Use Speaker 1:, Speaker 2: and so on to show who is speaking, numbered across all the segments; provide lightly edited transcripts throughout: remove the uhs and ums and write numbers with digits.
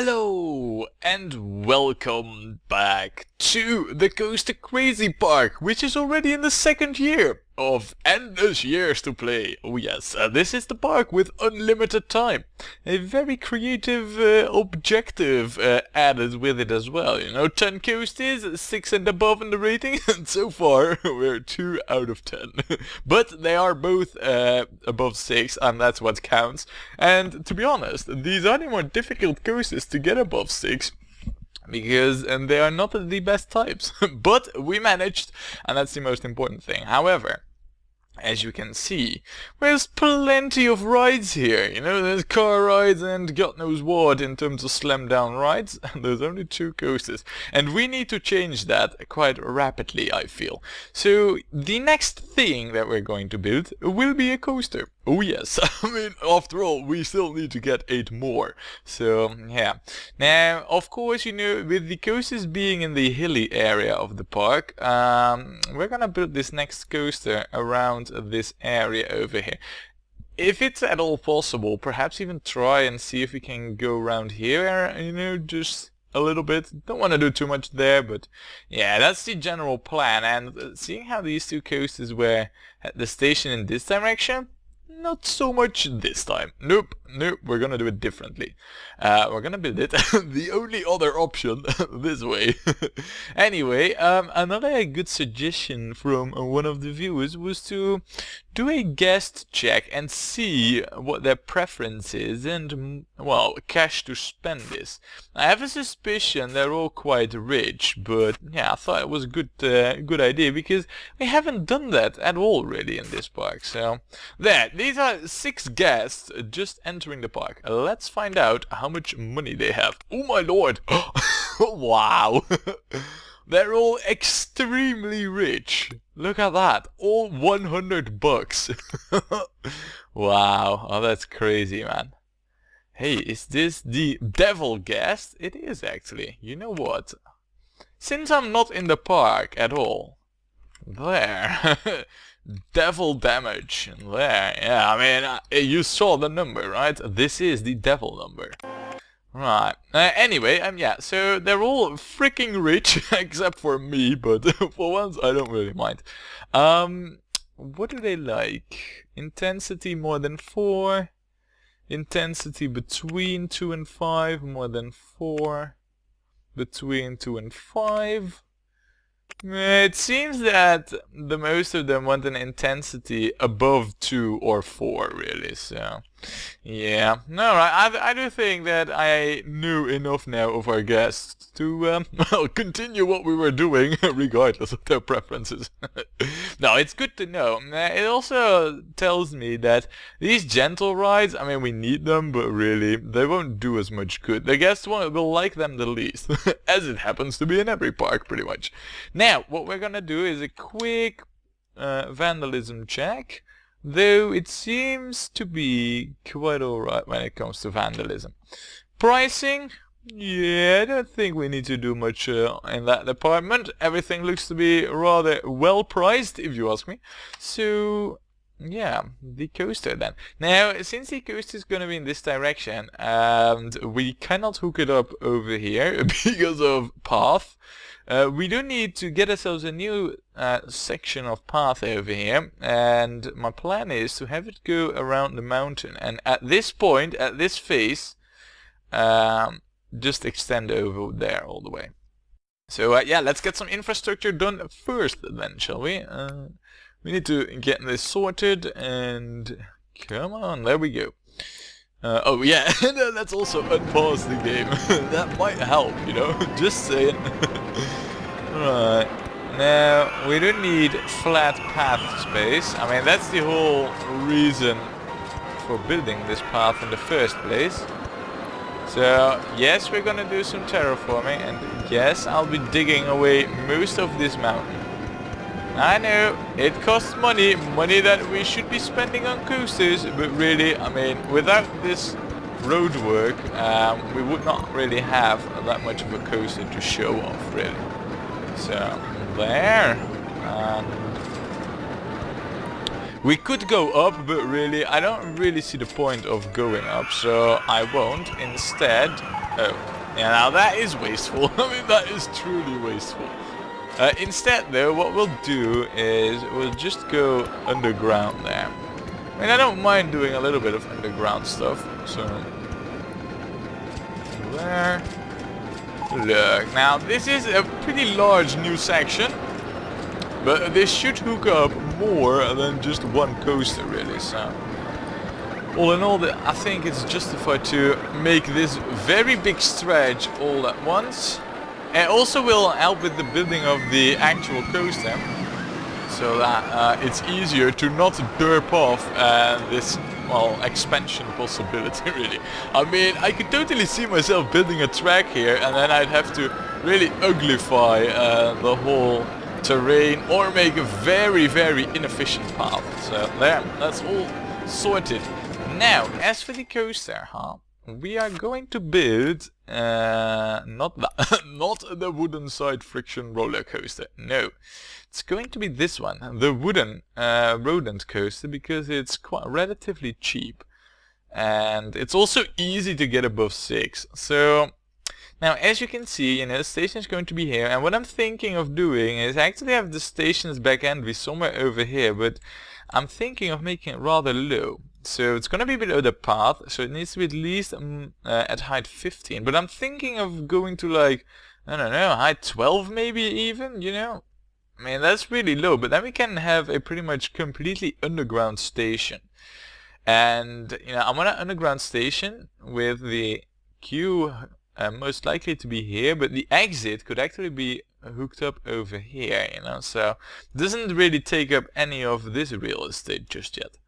Speaker 1: Hello and welcome back to the Coaster Crazy Park, which is already in the second year of endless years to play. Oh yes, this is the park with unlimited time. A very creative objective added with it as well. You know, 10 coasters, 6 and above in the rating, and so far we're 2 out of 10. But they are both above 6, and that's what counts. And to be honest, these are the more difficult coasters to get above 6. Because they are not the best types. But we managed, and that's the most important thing. However, as you can see, there's plenty of rides here. You know, there's car rides and God knows what in terms of slam down rides. And there's only 2 coasters. And we need to change that quite rapidly, I feel. So the next thing that we're going to build will be a coaster. Oh yes, I mean, after all, we still need to get 8 more. So, yeah. Now, of course, you know, with the coasters being in the hilly area of the park, we're gonna build this next coaster around this area over here. If it's at all possible, perhaps even try and see if we can go around here, you know, just a little bit. Don't want to do too much there, but yeah, that's the general plan. And seeing how these 2 coasters were at the station in this direction, not so much this time. Nope, we're gonna do it differently. We're gonna build it the only other option this way. Anyway, another good suggestion from one of the viewers was to do a guest check and see what their preference is and, well, cash to spend is. I have a suspicion they're all quite rich, but yeah, I thought it was a good idea because we haven't done that at all really in this park. So there, these are 6 guests just entering the park. Let's find out how much money they have. Oh my lord! Wow! They're all extremely rich. Look at that. All 100 bucks. Wow. Oh, that's crazy, man. Hey, is this the devil guest? It is actually. You know what? Since I'm not in the park at all. There. Devil damage. There. Yeah, I mean, you saw the number, right? This is the devil number. Right. Anyway, yeah, so they're all freaking rich, except for me, but for once I don't really mind. What do they like? Intensity more than 4. Intensity between 2 and 5, more than 4. Between 2 and 5. It seems that the most of them want an intensity above 2 or 4, really, so yeah. No, I do think that I knew enough now of our guests to, well, continue what we were doing, regardless of their preferences. No, it's good to know. It also tells me that these gentle rides, I mean, we need them, but really, they won't do as much good. The guests will like them the least, as it happens to be in every park, pretty much. Now, what we're gonna do is a quick vandalism check, though it seems to be quite alright when it comes to vandalism. Pricing, yeah, I don't think we need to do much in that department. Everything looks to be rather well priced, if you ask me. So, yeah, the coaster then. Now, since the coaster is going to be in this direction, and we cannot hook it up over here because of path, we do need to get ourselves a new section of path over here, and my plan is to have it go around the mountain, and at this point, at this face, just extend over there all the way. So yeah, let's get some infrastructure done first then, shall we? We need to get this sorted, and come on, there we go. Oh yeah, let's also unpause the game. That might help, you know, just saying. Right, now we don't need flat path space. I mean, that's the whole reason for building this path in the first place. So yes, we're gonna do some terraforming, and yes, I'll be digging away most of this mountain. I know, it costs money that we should be spending on coasters, but really, I mean, without this road work, we would not really have that much of a coaster to show off, really. So, there, and we could go up, but really, I don't really see the point of going up, so I won't. Instead, Oh, yeah, now that is wasteful. I mean, that is truly wasteful. Instead, though, what we'll do is we'll just go underground there. I mean, I don't mind doing a little bit of underground stuff, so... There. Look, now this is a pretty large new section, but this should hook up more than just one coaster, really, so... All in all, I think it's justified to make this very big stretch all at once. It also will help with the building of the actual coaster, so that it's easier to not derp off this, well, expansion possibility, really. I mean, I could totally see myself building a track here, and then I'd have to really uglify the whole terrain, or make a very, very inefficient path. So there, that's all sorted. Now, as for the coaster, we are going to build not the wooden side friction roller coaster. No, it's going to be this one, the wooden rodent coaster, because it's quite relatively cheap, and it's also easy to get above 6. So now, as you can see, the station is going to be here, and what I'm thinking of doing is actually have the station's back end be somewhere over here, but I'm thinking of making it rather low. So it's going to be below the path, so it needs to be at least at height 15. But I'm thinking of going to, like, I don't know, height 12 maybe even, I mean, that's really low, but then we can have a pretty much completely underground station. And, I want an underground station with the queue most likely to be here, but the exit could actually be hooked up over here, so it doesn't really take up any of this real estate just yet.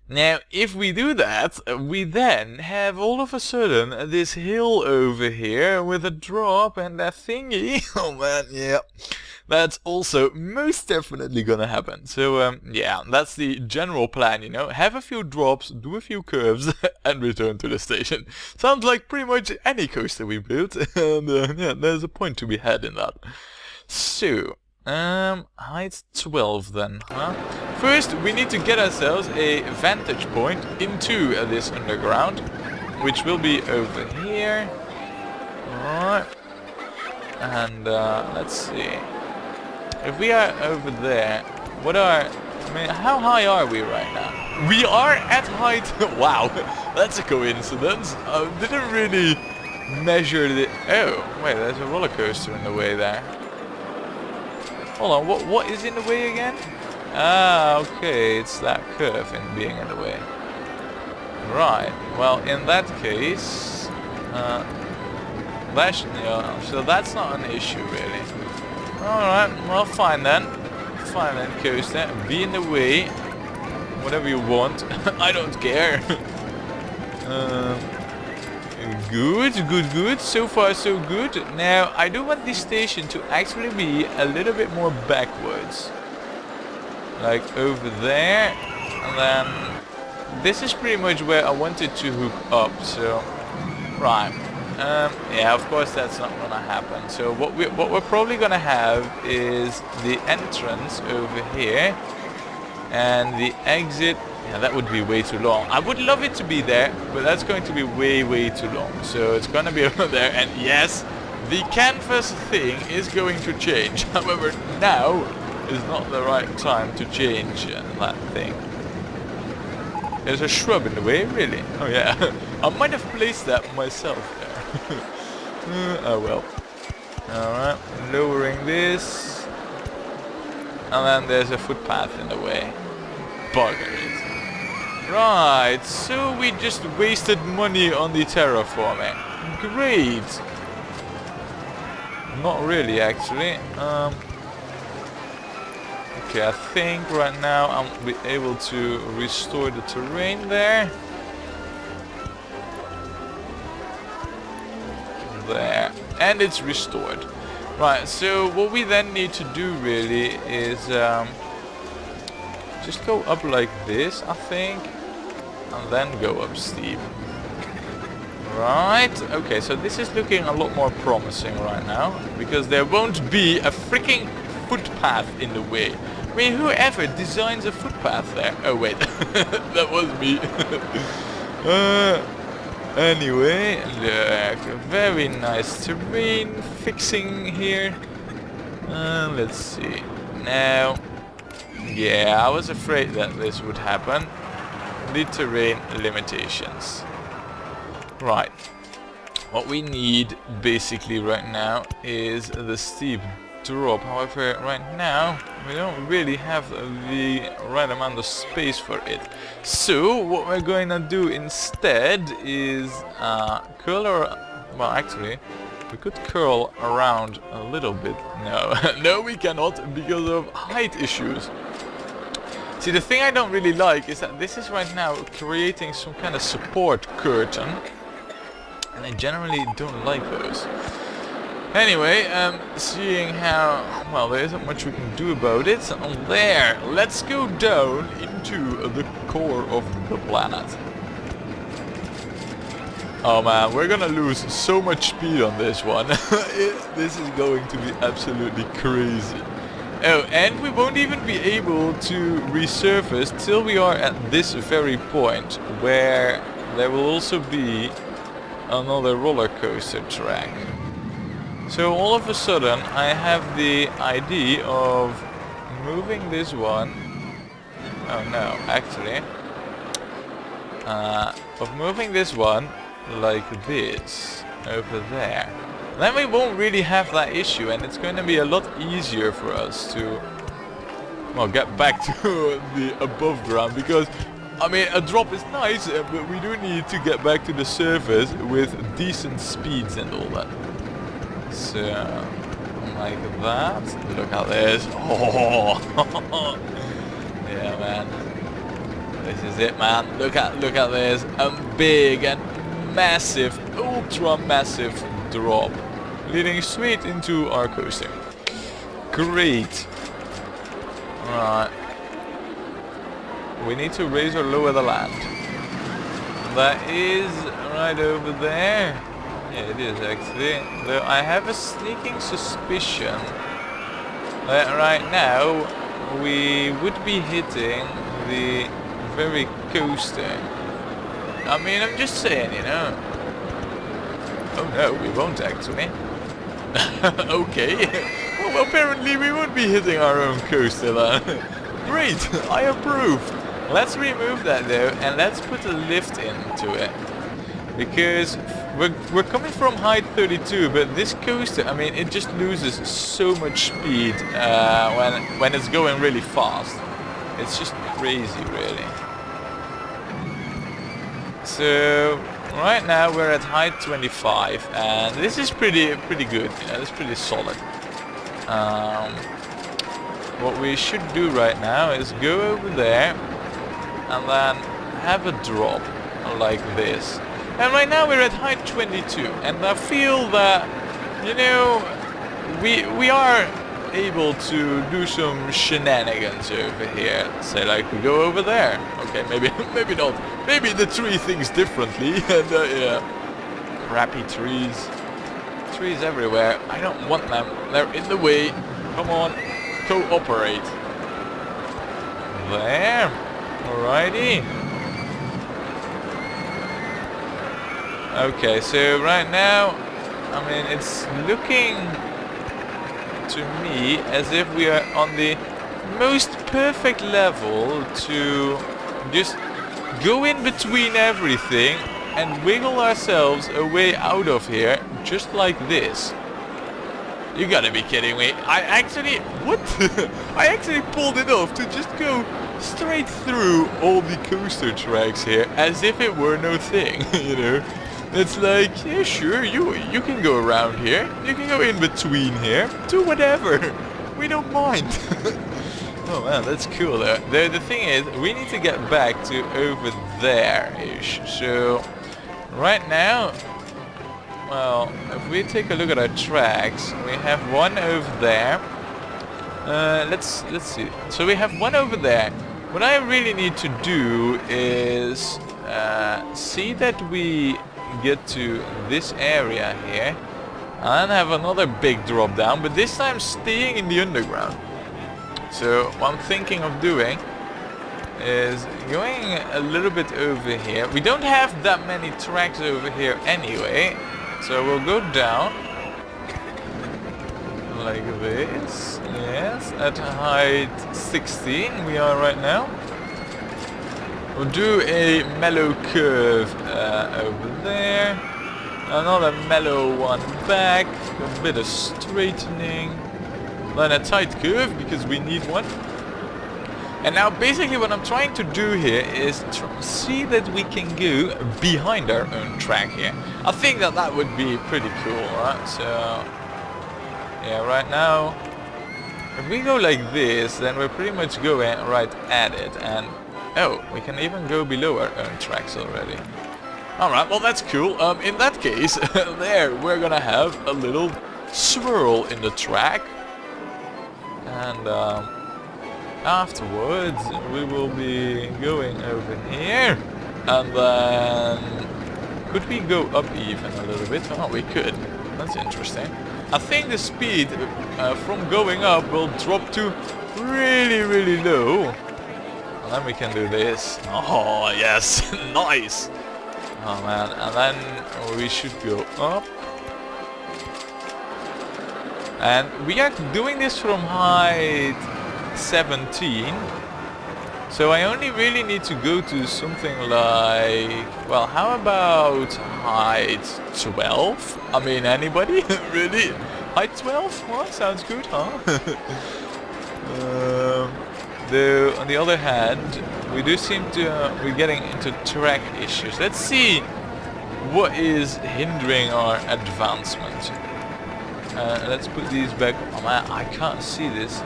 Speaker 1: Now, if we do that, we then have all of a sudden this hill over here with a drop and a thingy. Oh man, yeah, that's also most definitely gonna happen. So, yeah, that's the general plan, have a few drops, do a few curves, and return to the station. Sounds like pretty much any coaster we built, and yeah, there's a point to be had in that. So, height 12 then, First, we need to get ourselves a vantage point into this underground, which will be over here. Alright. And, let's see. If we are over there, how high are we right now? We are at height... Wow, that's a coincidence. I didn't really measure the... Oh, wait, there's a roller coaster in the way there. Hold on, what is in the way again? Ah, okay, it's that curve being in the way. Right, well, in that case, so that's not an issue, really. Alright, well, fine then. Fine then, coaster. Be in the way. Whatever you want. I don't care. Good. So far, so good. Now, I do want this station to actually be a little bit more backwards. Like over there. And then this is pretty much where I wanted to hook up. So, right. Yeah, of course that's not gonna happen. So what we're probably gonna have is the entrance over here, and the exit. Yeah, that would be way too long. I would love it to be there, but that's going to be way too long. So it's gonna be over there. And yes, the canvas thing is going to change. However, now is not the right time to change that thing. There's a shrub in the way, really. Oh yeah, I might have placed that myself there. Oh well. Alright, lowering this. And then there's a footpath in the way. Bugger it. Right, so we just wasted money on the terraforming. Great. Not really, actually. Okay, I think right now I'll be able to restore the terrain there. There, and it's restored. Right, so what we then need to do really is just go up like this, I think, and then go up steep. Right, okay, so this is looking a lot more promising right now, because there won't be a freaking footpath in the way. I mean, whoever designs a footpath there? Oh wait, that was me. Anyway, look, very nice terrain fixing here. Let's see. Now, yeah, I was afraid that this would happen. The terrain limitations. Right. What we need basically right now is the steep drop. However, right now we don't really have the right amount of space for it. So what we're going to do instead is curl well, actually we could curl around a little bit. No, no, we cannot because of height issues. See, the thing I don't really like is that this is right now creating some kind of support curtain, and I generally don't like those. Anyway, seeing how, well, there isn't much we can do about it. There, let's go down into the core of the planet. Oh man, we're gonna lose so much speed on this one. This is going to be absolutely crazy. Oh, and we won't even be able to resurface till we are at this very point, where there will also be another roller coaster track. So all of a sudden I have the idea of moving this one. Oh no, actually. Of moving this one like this over there. Then we won't really have that issue, and it's going to be a lot easier for us to, well, get back to the above ground, because I mean, a drop is nice, but we do need to get back to the surface with decent speeds and all that. So, like that. Look at this. Oh, yeah, man. This is it, man. Look at this. A big and massive, ultra massive drop, leading straight into our coaster. Great. Right. We need to raise or lower the land. That is right over there. Yeah, it is actually. Though I have a sneaking suspicion that right now we would be hitting the very coaster. I mean, I'm just saying, you know. Oh no, we won't actually. Okay. Well, apparently we won't be hitting our own coaster then. Great, I approve. Let's remove that though, and let's put a lift into it. Because we're coming from height 32, but this coaster, I mean, it just loses so much speed when it's going really fast. It's just crazy, really. So right now we're at height 25, and this is pretty good. You know, it's pretty solid. What we should do right now is go over there and then have a drop like this. And right now we're at height 22, and I feel that, you know, we are able to do some shenanigans over here. Say like we go over there. Okay, maybe not. Maybe the tree thinks differently. And yeah, crappy trees. Trees everywhere. I don't want them. They're in the way. Come on, cooperate. There. Alrighty. Okay, so right now, I mean, it's looking to me as if we are on the most perfect level to just go in between everything and wiggle ourselves a way out of here, just like this. You gotta be kidding me. I actually pulled it off to just go straight through all the coaster tracks here as if it were no thing, you know. It's like, yeah, sure, you can go around here. You can go in between here. Do whatever. We don't mind. Oh man, that's cool though. The thing is, we need to get back to over there-ish. So, right now, well, if we take a look at our tracks, we have one over there. Let's see. So we have one over there. What I really need to do is see that we get to this area here and have another big drop down, but this time staying in the underground. So what I'm thinking of doing is going a little bit over here. We don't have that many tracks over here anyway, so we'll go down like this. Yes, at height 16 we are right now. We'll do a mellow curve over there, another mellow one back, a bit of straightening, then a tight curve because we need one. And now basically what I'm trying to do here is see that we can go behind our own track here. I think that that would be pretty cool, right? So yeah, right now if we go like this, then we're pretty much going right at it. And oh, we can even go below our own tracks already. Alright, well that's cool. In that case, there we're gonna have a little swirl in the track. And afterwards we will be going over here. And then could we go up even a little bit? Oh, we could. That's interesting. I think the speed from going up will drop to really low. And then we can do this. Oh yes, nice. Oh man, and then we should go up. And we are doing this from height 17. So I only really need to go to something like, well, how about height 12? I mean, anybody? Really? Height 12? Well, sounds good, huh? Though, on the other hand, we do seem to be getting into track issues. Let's see what is hindering our advancement. Let's put these back. Oh man, I can't see this.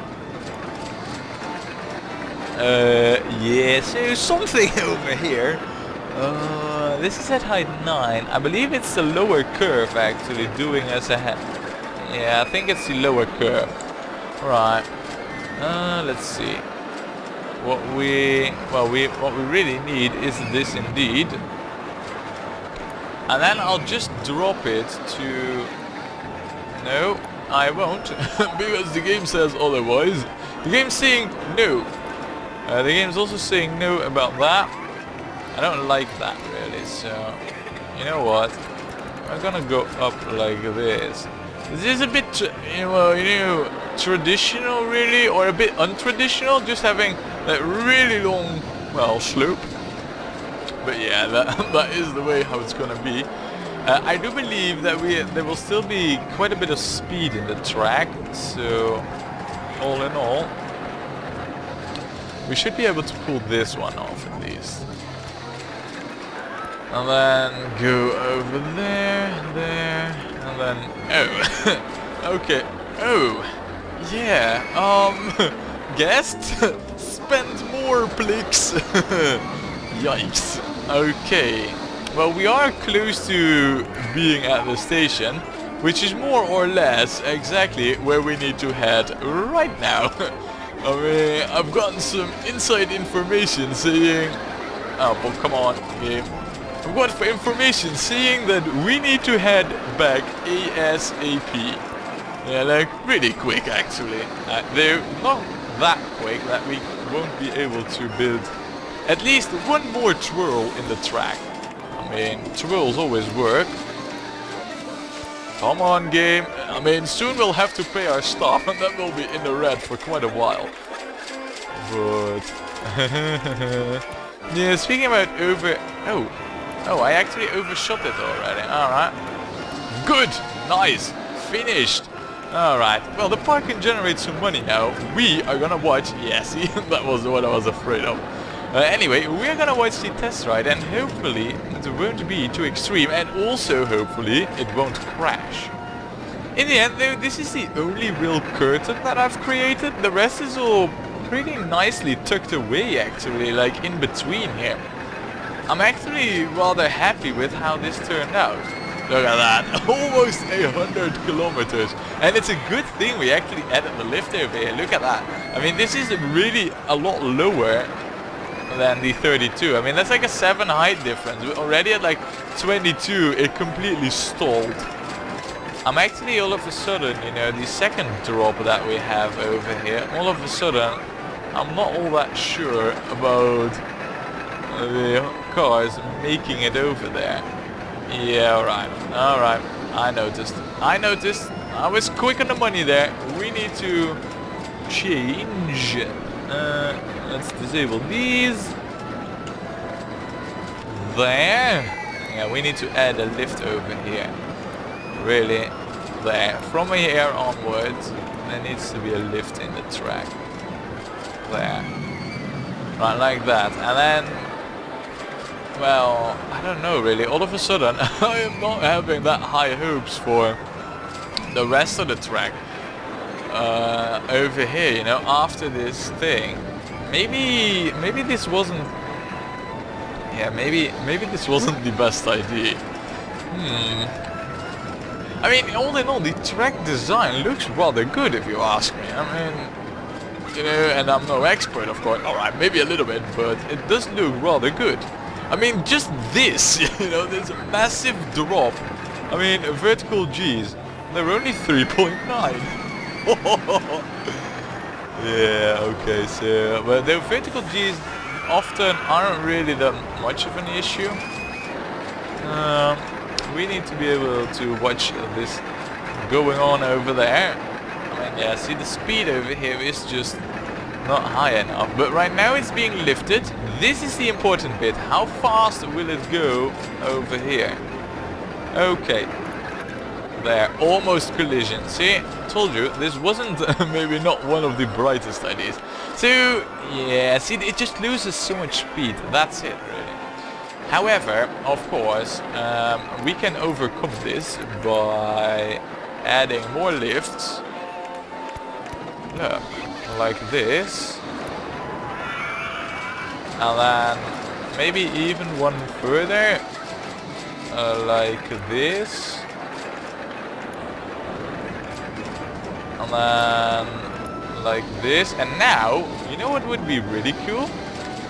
Speaker 1: Yeah, so something over here. This is at height 9. I believe it's the lower curve actually doing us ahead. Yeah, I think it's the lower curve. Right. Let's see. What we really need is this indeed. And then I'll just drop it to... No, I won't, because the game says otherwise. The game's saying no. The game's also saying no about that. I don't like that really, so you know what? I'm gonna go up like this. This is a bit, traditional really, or a bit untraditional, just having that really long, well, slope. But yeah, that is the way how it's gonna be. I do believe that there will still be quite a bit of speed in the track, so all in all, we should be able to pull this one off at least. And then go over there, and then... Oh, okay. Oh, yeah, guest, spend more please. Yikes. Okay. Well, we are close to being at the station, which is more or less exactly where we need to head right now. I mean, I've gotten some inside information saying... Oh, well, come on, game. I've got information saying that we need to head back ASAP. Yeah, like, really quick, actually. They're not that quick that we won't be able to build at least one more twirl in the track. I mean, twirls always work. Come on, game. I mean, soon we'll have to pay our staff and then we'll be in the red for quite a while. But... yeah, speaking about over... Oh, I actually overshot it already. Alright. Good. Nice. Finished. Alright. Well, the park can generate some money now. We are gonna watch... Yeah, see? That was what I was afraid of. Anyway, we're gonna watch the test ride and hopefully it won't be too extreme and also hopefully it won't crash. In the end though, this is the only real curtain that I've created. The rest is all pretty nicely tucked away actually, like in between here. I'm actually rather happy with how this turned out. Look at that, almost 100 kilometers. And it's a good thing we actually added the lift over here, look at that. I mean, this is really a lot lower than the 32. I mean, that's like a 7 height difference. We're already at like 22, it completely stalled. I'm actually all of a sudden, you know, the second drop that we have over here, all of a sudden, I'm not all that sure about the cars making it over there. Yeah, alright, alright. I noticed. I was quick on the money there. We need to change. Let's disable these. There. Yeah, we need to add a lift over here. Really. There. From here onwards, there needs to be a lift in the track. There. Right, like that. And then, well, I don't know really. All of a sudden, I am not having that high hopes for the rest of the track. Over here, you know, after this thing. Maybe this wasn't... Yeah, maybe this wasn't the best idea. I mean, all in all, the track design looks rather good, if you ask me. I mean, you know, and I'm no expert, of course. Alright, maybe a little bit, but it does look rather good. I mean, just this, you know, there's a massive drop. I mean, vertical G's, they're only 3.9. Yeah, okay, so, but the vertical G's often aren't really that much of an issue. We need to be able to watch this going on over there. I mean, yeah, see, the speed over here is just not high enough. But right now it's being lifted. This is the important bit. How fast will it go over here? Okay. There, almost collision. See, told you, this wasn't maybe not one of the brightest ideas. So, yeah, see, it just loses so much speed. That's it, really. However, of course, we can overcome this by adding more lifts. Look, like this. And then maybe even one further, like this. And then like this. And now, you know what would be really cool?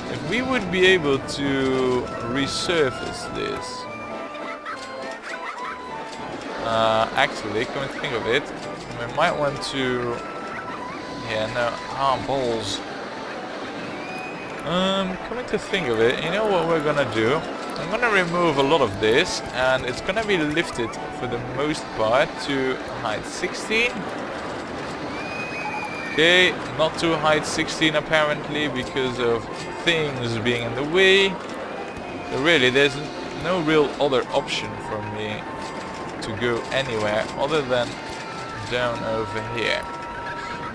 Speaker 1: If we would be able to resurface this. Actually, come to think of it, we might want to... Yeah, no, balls. Coming to think of it, you know what we're gonna do? I'm gonna remove a lot of this, and it's gonna be lifted for the most part to height 16. Okay, not to height 16 apparently because of things being in the way. So really, there's no real other option for me to go anywhere other than down over here.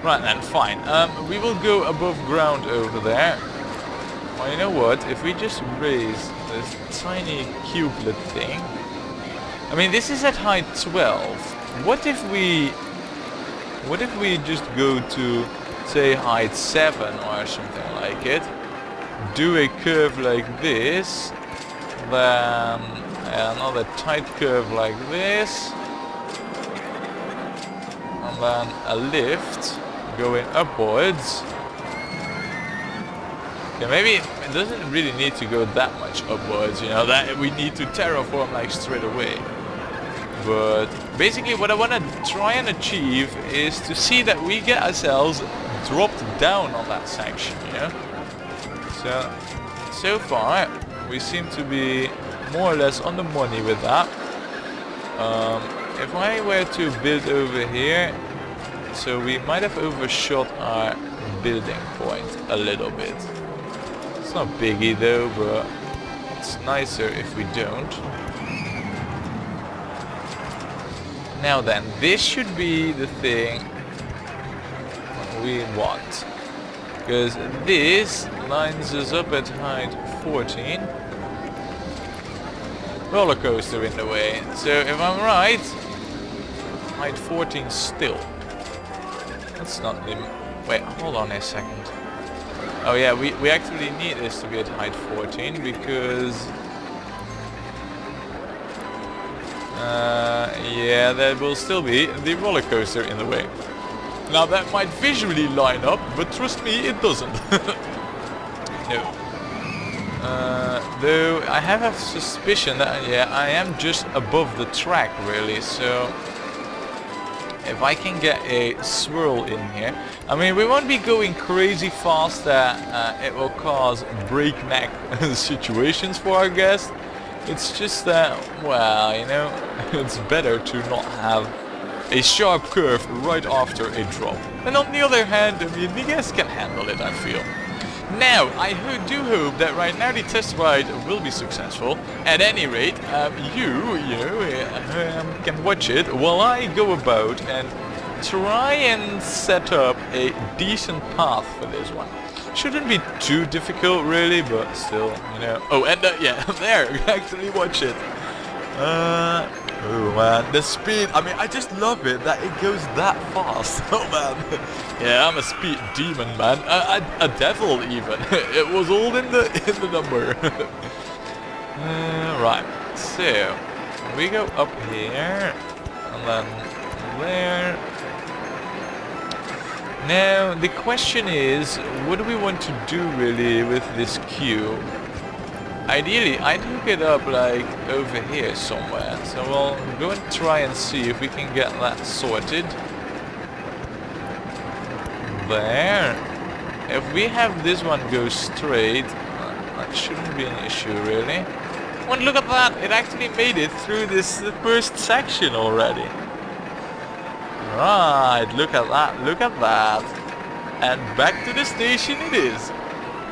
Speaker 1: Right then, fine. We will go above ground over there. Well, you know what? If we just raise this tiny cubelet thing... I mean, this is at height 12. What if we just go to, say, height 7 or something like it? Do a curve like this, then another tight curve like this, and then a lift going upwards. Okay, maybe it doesn't really need to go that much upwards, you know, that we need to terraform like straight away. But basically what I want to try and achieve is to see that we get ourselves dropped down on that section, you know. So far we seem to be more or less on the money with that. If I were to build over here, so we might have overshot our building point a little bit. It's not biggie though, but it's nicer if we don't. Now then, this should be the thing we want. Because this lines us up at height 14. Roller coaster in the way. So if I'm right, height 14 still. That's not the... Wait, hold on a second. Oh yeah, we actually need this to be at height 14 because... yeah, there will still be the roller coaster in the way. Now that might visually line up, but trust me, it doesn't. No. Though I have a suspicion that, yeah, I am just above the track really, so if I can get a swirl in here. I mean, we won't be going crazy fast that it will cause breakneck situations for our guests. It's just that, well, you know, it's better to not have a sharp curve right after a drop. And on the other hand, I mean, the guests can handle it, I feel. Now, I do hope that right now the test ride will be successful. At any rate, you can watch it while I go about and try and set up a decent path for this one. Shouldn't be too difficult really, but still, you know. Oh, and yeah, there, actually watch it. Oh man, the speed, I mean, I just love it that it goes that fast. Oh man. Yeah, I'm a speed demon, man. A devil even. It was all in the number. Right, so we go up here and then there. Now the question is, what do we want to do really with this queue? Ideally, I'd hook it up like over here somewhere, so we'll go and try and see if we can get that sorted. There. If we have this one go straight, that shouldn't be an issue really. Oh, and look at that! It actually made it through this first section already. Right, look at that, look at that. And back to the station it is.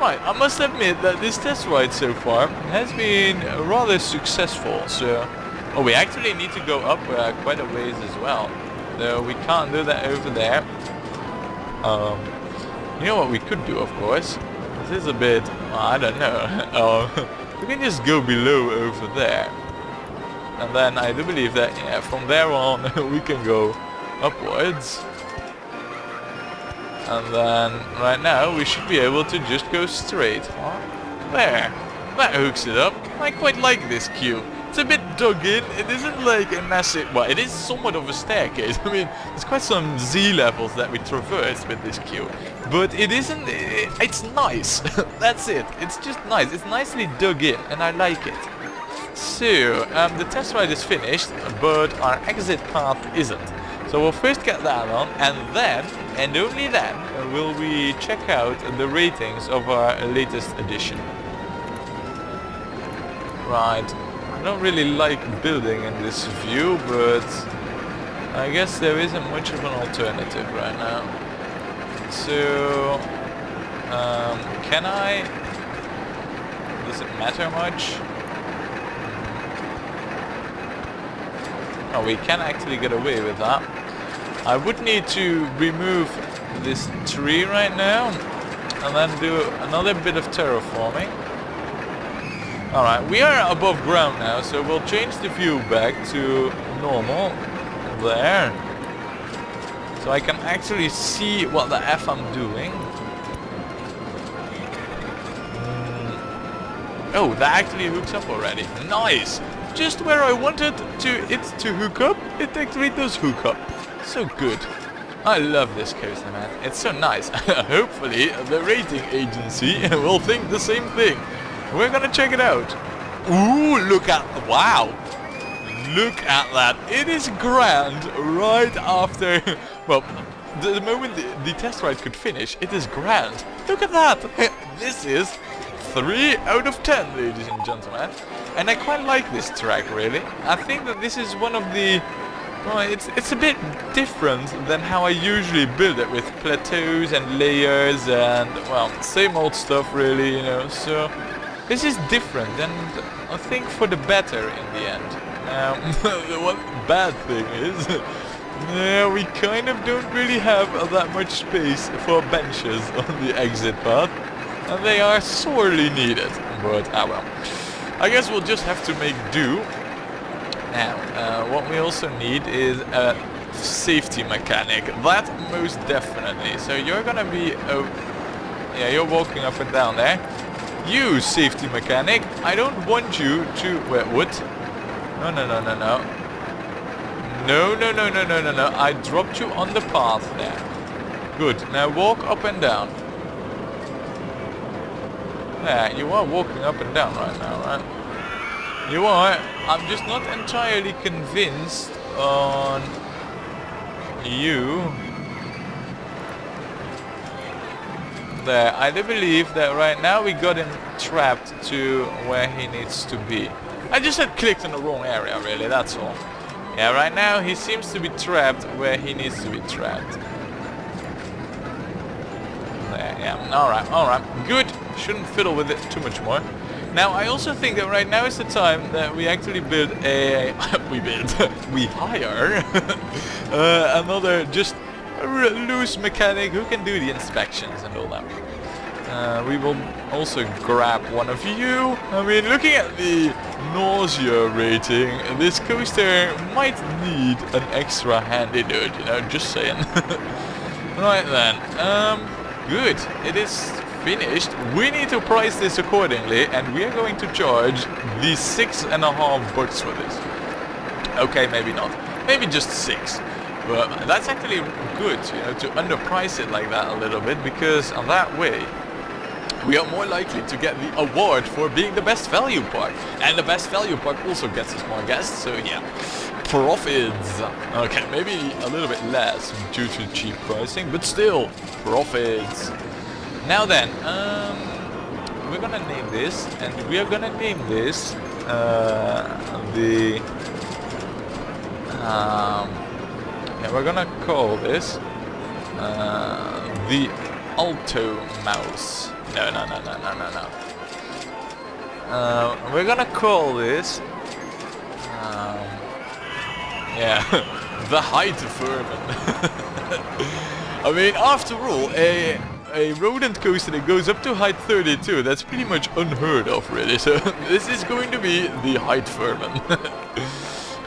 Speaker 1: Right, I must admit that this test ride so far has been rather successful, so... Oh, we actually need to go up quite a ways as well. So we can't do that over there. You know what we could do, of course? This is a bit... I don't know. We can just go below over there. And then I do believe that, yeah, from there on we can go upwards. And then, right now, we should be able to just go straight. There. That hooks it up. I quite like this queue. It's a bit dug in. It isn't like a massive... Well, it is somewhat of a staircase. I mean, there's quite some Z levels that we traverse with this queue. But it isn't... It's nice. That's it. It's just nice. It's nicely dug in, and I like it. So, the test ride is finished, but our exit path isn't. So we'll first get that on, and then, and only then, will we check out the ratings of our latest edition. Right, I don't really like building in this view, but I guess there isn't much of an alternative right now. So, can I? Does it matter much? Oh, we can actually get away with that. I would need to remove this tree right now and then do another bit of terraforming. Alright, we are above ground now, so we'll change the view back to normal. There. So I can actually see what the F I'm doing. Oh, that actually hooks up already. Nice! Just where I wanted it to hook up, it actually does hook up. So good. I love this coaster, man. It's so nice. Hopefully the rating agency will think the same thing. We're gonna check it out. Ooh, look at... Wow! Look at that. It is grand right after... Well, the moment the test ride could finish, it is grand. Look at that! This is 3 out of 10, ladies and gentlemen. And I quite like this track, really. I think that this is one of the... Well, it's a bit different than how I usually build it, with plateaus and layers and, well, same old stuff really, you know, so this is different and I think for the better in the end. The one bad thing is, yeah, we kind of don't really have that much space for benches on the exit path, and they are sorely needed, but ah well. I guess we'll just have to make do. Now, what we also need is a safety mechanic. That most definitely. So you're gonna be... Oh, yeah, you're walking up and down there. You, safety mechanic, I don't want you to... Wait, what? No, no, no, no, no. No, no, no, no, no, no, no. I dropped you on the path there. Good. Now walk up and down. Yeah, you are walking up and down right now, right? You are. I'm just not entirely convinced on you there. I do believe that right now we got him trapped to where he needs to be. I just had clicked in the wrong area, really, that's all. Yeah, right now he seems to be trapped where he needs to be trapped. There, yeah, alright, good. Shouldn't fiddle with it too much more. Now, I also think that right now is the time that we actually build a... we hire another just a loose mechanic who can do the inspections and all that. We will also grab one of you. I mean, looking at the nausea rating, this coaster might need an extra handy dude, you know, just saying. Right then, good, it is finished. We need to price this accordingly, and we are going to charge the $6.50 for this. Okay, maybe not. Maybe just 6. But that's actually good, you know, to underprice it like that a little bit, because on that way we are more likely to get the award for being the best value park. And the best value park also gets us more guests, so yeah. Profits. Okay, maybe a little bit less due to cheap pricing, but still, profits. Now then, we're gonna name this, and we are gonna name this yeah, we're gonna call this the Alto Mouse. No. We're gonna call this yeah, the Height Vermin. I mean, after all, a rodent coaster that goes up to height 32, that's pretty much unheard of, really. So this is going to be the Height Vermin.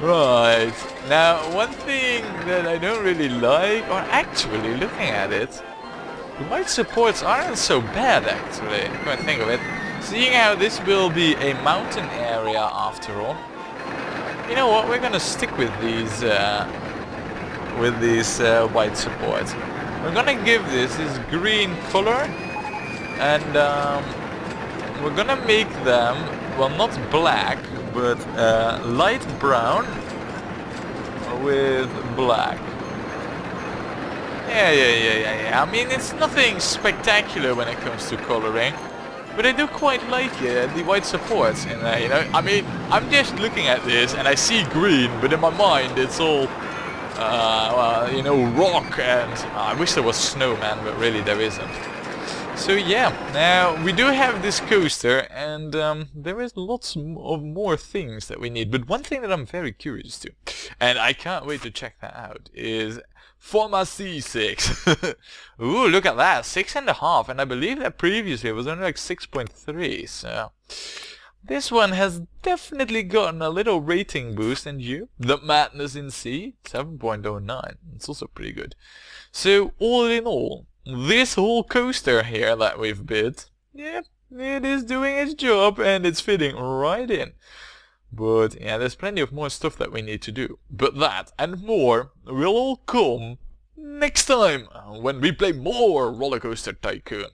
Speaker 1: Right. Now, one thing that I don't really like, or actually looking at it, the white supports aren't so bad, actually, come and think of it. Seeing how this will be a mountain area after all. You know what, we're gonna stick with these white supports. We're gonna give this green color, and we're gonna make them, well, not black, but light brown with black. Yeah. I mean, it's nothing spectacular when it comes to coloring, but I do quite like the white supports in there, you know. I mean, I'm just looking at this and I see green, but in my mind it's all, well, you know, rock, and I wish there was snow, man, but really there isn't. So yeah, now we do have this coaster, and there is lots of more things that we need. But one thing that I'm very curious to, and I can't wait to check that out, is Pharmacy 6. Ooh, look at that, 6.5, and I believe that previously it was only like 6.3, so this one has definitely gotten a little rating boost. And you, the Madness in C, 7.09, it's also pretty good. So all in all, this whole coaster here that we've built, yeah, it is doing its job and it's fitting right in. But yeah, there's plenty of more stuff that we need to do. But that and more will all come next time when we play more Rollercoaster Tycoon.